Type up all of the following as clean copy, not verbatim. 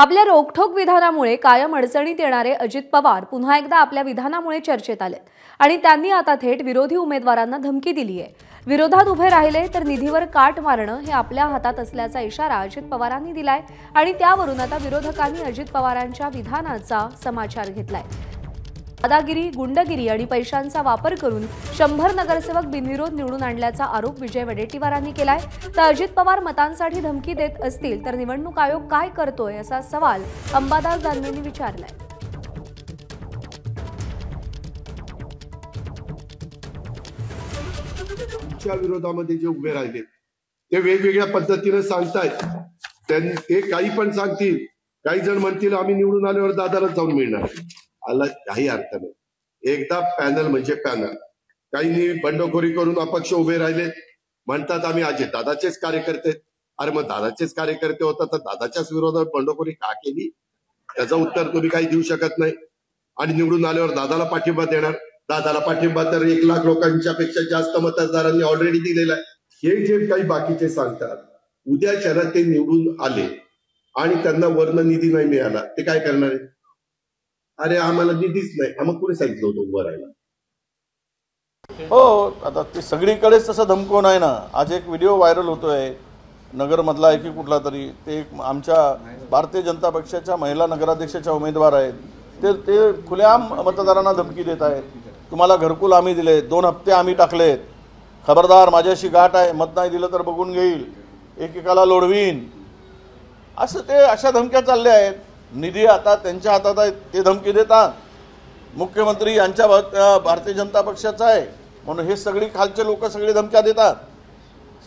आपल्या रोखठोक विधानामुळे कायम अडचणीत येणारे अजित पवार पुन्हा एकदा आपल्या विधानामुळे चर्चेत आलेत आणि त्यांनी आता थेट विरोधी उमेदवारांना धमकी दिली आहे। विरोधात उभे राहिले तर निधीवर काट मारणं हे आपल्या हातात असल्याचा इशारा अजित पवारांनी दिलाय आणि त्यावरून आता विरोधकांनी अजित पवारांच्या विधानाचा समाचार घेतलाय। दादागिरी, गुंडगिरी आणि पैशांचा वापर करून 100 नगरसेवक बिनविरोध निवडून आणल्याचा आरोप विजय वडेट्टीवारांनी केलाय। तर अजित पवार मतांसाठी धमकी देत असतील तर निवडणूक आयोग काय करतोय असा सवाल अंबादास दानवेंनी विचारलाय। आमच्या विरोधामध्ये जे उभे राहिले ते वेगवेगळ्या पद्धतीने सांगतायत। ते काही पण सांगतील, काही जण म्हणतील आम्ही निवडून आल्यावर दादाला जाऊन मिळणार, आला काही अर्थ नाही। एकदा पॅनल म्हणजे पॅनल, काही बंडखोरी करून अपक्ष उभे राहिले, म्हणतात आम्ही अजित दादाचेच कार्यकर्ते। अरे मग दादाचेच कार्यकर्ते होता तर दादाच्याच विरोधात बंडखोरी का केली? त्याचं उत्तर तुम्ही काही देऊ शकत नाही। आणि निवडून आल्यावर दादाला पाठिंबा देणार, दादाला पाठिंबा तर 1 लाख लोकांच्या पेक्षा जास्त मतदारांनी ऑलरेडी दिलेला आहे। हे जे काही बाकीचे सांगतात, उद्याच्याला ते निवडून आले आणि त्यांना वर्ण निधी नाही मिळाला, ते काय करणार आहे? अरे आम्हाला निधीच नाही, मग कुणी सांगितलं होतं उभं राहायला? हो, आता ते सगळीकडेच तसं धमकवून आहे ना। आज एक व्हिडिओ व्हायरल होतोय नगरमधला आहे की कुठला तरी, ते आमच्या भारतीय जनता पक्षाच्या महिला नगराध्यक्षाच्या उमेदवार आहेत, ते खुलेआम मतदारांना धमकी देत आहेत। तुम्हाला घरकुल आम्ही दिले, 2 हप्ते आम्ही टाकलेत, खबरदार माझ्याशी गाठ आहे, मत नाही दिलं तर बघून घेईल, एकेकाला लोढवीन, असं ते अशा धमक्या चालल्या आहेत। निधी आता त्यांच्या हातात आहे, ते धमकी देतात। मुख्यमंत्री यांच्या भारतीय जनता पक्षाचा आहे म्हणून हे सगळी खालचे लोक सगळे धमक्या देतात।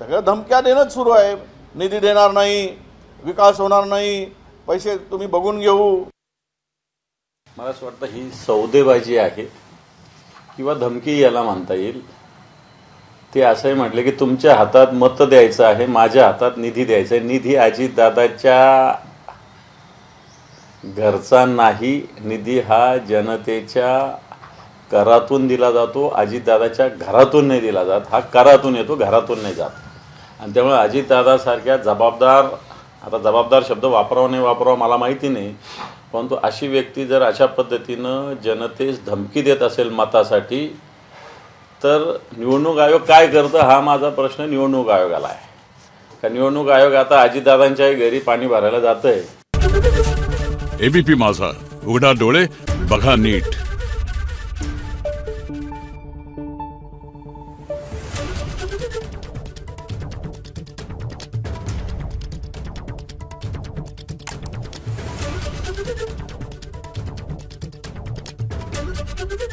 सगळं धमक्या देणंच सुरू आहे। निधी देणार नाही, विकास होणार नाही, पैसे तुम्ही बघून घेऊ। मला असं वाटतं ही सौदेबाजी आहे किंवा धमकी याला म्हणता येईल। ते असंही म्हटले की तुमच्या हातात मत द्यायचं आहे, माझ्या हातात निधी द्यायचा आहे। निधी अजितदादाच्या घरचा नाही, निधी हा जनतेच्या करातून दिला जातो। अजितदादाच्या घरातून नाही दिला जात, हा करातून येतो, घरातून नाही जात। आणि त्यामुळे अजितदादासारख्या जबाबदार, आता जबाबदार शब्द वापरावा नाही वापरावा मला माहिती नाही, परंतु अशी व्यक्ती जर अशा पद्धतीनं जनतेस धमकी देत असेल मतासाठी, तर निवडणूक आयोग काय करतं हा माझा प्रश्न निवडणूक आयोगाला आहे। का निवडणूक आयोग आता अजितदादांच्याही घरी पाणी भरायला जातंय? एबीपी माझा, उघडा डोळे बघा नीट।